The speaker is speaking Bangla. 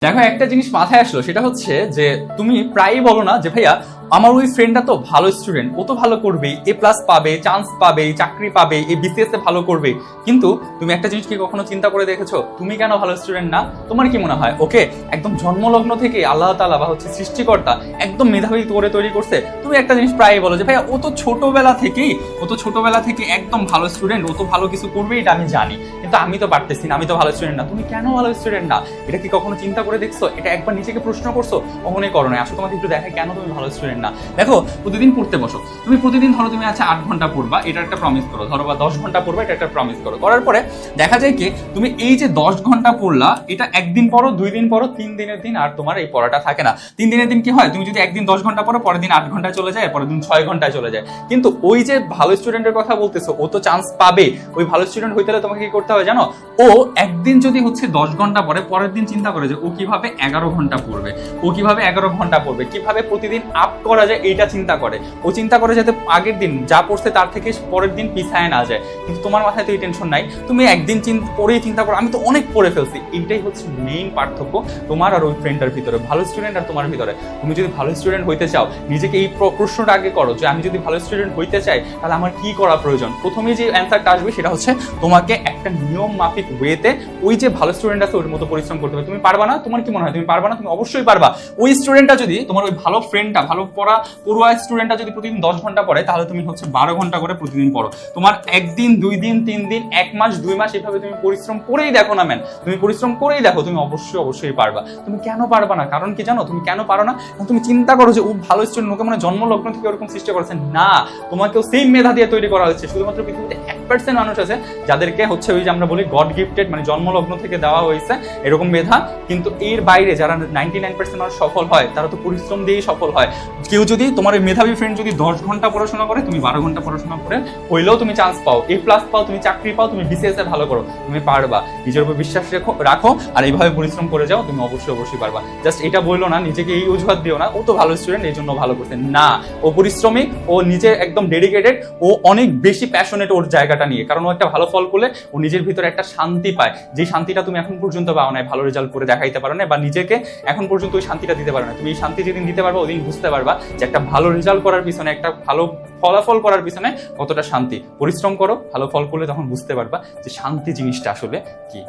দেখো, একটা জিনিস মাথায় আসলো, সেটা হচ্ছে যে তুমি প্রায়ই বলো না যে ভাইয়া আমার ওই ফ্রেন্ডটা তো ভালো স্টুডেন্ট, ও তো ভালো করবে, এ প্লাস পাবে, চান্স পাবে, চাকরি পাবে, এ বিসিএস এ ভালো করবে। কিন্তু তুমি একটা জিনিস কি কখনো চিন্তা করে দেখেছো, তুমি কেন ভালো স্টুডেন্ট না? তোমার কি মনে হয় ওকে একদম জন্মলগ্ন থেকে আল্লাহ তাআলা বা হচ্ছে সৃষ্টিকর্তা একদম মেধাবী করে তৈরি করছে? তুমি একটা জিনিস প্রায়ই বলো যে ভাইয়া ও তো ছোটবেলা থেকে একদম ভালো স্টুডেন্ট, ও তো ভালো কিছু করবে, এটা আমি জানি, কিন্তু আমি তো পারতেছি না, আমি তো ভালো স্টুডেন্ট না। তুমি কেন ভালো স্টুডেন্ট না? এটা কি কখনো চিন্তা করে দেখছো? এটা একবার নিজেকে প্রশ্ন করছো? কখনোই করো না। আসলে তোমাকে একটু দেখায় কেন তুমি ভালো স্টুডেন্ট না। দেখো, প্রতিদিন পড়তে বসো, তুমি প্রতিদিন ধরো তুমি আচ্ছা 8 ঘন্টা পড়বা, এটা একটা প্রমিস করো, ধরো বা 10 ঘন্টা পড়বা, এটা একটা প্রমিস করো। করার পরে দেখা যায় কি তুমি এই যে 10 ঘন্টা পড়লা, এটা একদিন পড়ো, 2 দিন পড়ো, 3 দিনের দিন আর তোমার এই পড়াটা থাকে না। 3 দিনের দিন কি হয়, তুমি যদি একদিন 10 ঘন্টা পড়ো, পরের দিন 8 ঘন্টায় চলে যায়, পরের দিন 6 ঘন্টায় চলে যায়। কিন্তু ওই যে ভালো স্টুডেন্টের কথা বলতেছো, ও তো চান্স পাবে। ওই ভালো স্টুডেন্ট হইতে হলে তোমাকে কি করতে হবে জানো? ও একদিন যদি হচ্ছে 10 ঘন্টা পড়ে, পরের দিন চিন্তা করে যে ও কিভাবে 11 ঘন্টা পড়বে, কিভাবে প্রতিদিন আপ করা যায়, এইটা চিন্তা করে। ও চিন্তা করে যাতে আগের দিন যা পড়ছে তার থেকে পরের দিন পিছায় না যায়। কিন্তু তোমার মাথায় তো এই টেনশন নাই, তুমি একদিন পড়েই চিন্তা করো আমি তো অনেক পড়ে ফেলছি। এইটাই হচ্ছে মেইন পার্থক্য তোমার আর ওই ফ্রেন্ডের ভিতরে, ভালো স্টুডেন্ট আর তোমার ভিতরে। তুমি যদি ভালো স্টুডেন্ট হইতে চাও, নিজেকে এই প্রশ্নটা আগে করো যে আমি যদি ভালো স্টুডেন্ট হইতে চাই তাহলে আমার কি করা প্রয়োজন। প্রথমেই যে অ্যান্সারটা আসবে সেটা হচ্ছে তোমাকে একটা নিয়ম মাফিক ওয়েতে ওই যে ভালো স্টুডেন্ট আছে ওর মতো পরিশ্রম করতে হবে। তুমি পারবা না? তোমার কি মনে হয় তুমি পারবা না? তুমি অবশ্যই পারবা। ওই স্টুডেন্টটা যদি, তোমার ওই ভালো ফ্রেন্ডটা, ভালো পড়ুয়া স্টুডেন্টটা যদি প্রতিদিন 10 ঘন্টা পড়ে, তাহলে তুমি হচ্ছে 12 ঘন্টা করে প্রতিদিন পড়ো। তোমার একদিন, 2 দিন, 3 দিন, 1 মাস, 2 মাস এভাবে তুমি পরিশ্রম করেই দেখো না ম্যান, তুমি পরিশ্রম করেই দেখো, তুমি অবশ্যই পারবা। তুমি কেন পারবা না? কারণ কি জানো তুমি কেন পারো না? তুমি চিন্তা করো যে ও ভালো স্টুডেন্ট, ওকে মানে জন্মলগ্ন থেকে ওরকম সৃষ্টি করেছে না, তোমাকেও সেম মেধা দিয়ে তৈরি করা হয়েছে। শুধুমাত্র পৃথিবীতে 1% মানুষ আছে যাদেরকে হচ্ছে ওই যে আমরা বলি গড গিফটেড, মানে জন্মলগ্ন থেকে দেওয়া হয়েছে এরকম মেধা। কিন্তু এর বাইরে যারা 99% মানুষ সফল হয়, তারা তো পরিশ্রম দিয়েই সফল হয়। কেউ যদি, তোমার ওই মেধাবী ফ্রেন্ড যদি 10 ঘন্টা পড়াশোনা করে, তুমি 12 ঘন্টা পড়াশোনা করে হইলেও তুমি চান্স পাও, এ প্লাস পাও, তুমি চাকরি পাও, তুমি বিসিএস এ ভালো করো, তুমি পারবা। নিজের উপর বিশ্বাস রাখো আর এইভাবে পরিশ্রম করে যাও, তুমি অবশ্যই পারবা। জাস্ট এটা বললো না, নিজেকে এই অজুহাত দিও না ও তো ভালো স্টুডেন্ট এই জন্য ভালো করছে না। ও পরিশ্রমিক, ও নিজে একদম ডেডিকেটেড, ও অনেক বেশি প্যাশনেট ওর জায়গাটা নিয়ে। কারণ ও একটা ভালো ফল করলে ও নিজের ভিতরে একটা শান্তি পায়, যে শান্তিটা তুমি এখন পর্যন্ত পাও না, ভালো রেজাল্ট করে দেখাইতে পারো না, বা নিজেকে এখন পর্যন্ত ওই শান্তিটা দিতে পারো না। তুমি এই শান্তি যেদিন দিতে পারবা, ওদিন বুঝতে পারবা যে একটা ভালো রেজাল্ট করার পিছনে, একটা ভালো ফলাফল করার পিছনে কতটা শান্তি। পরিশ্রম করো, ভালো ফল করলে তখন বুঝতে পারবা যে শান্তি জিনিসটা আসলে কি।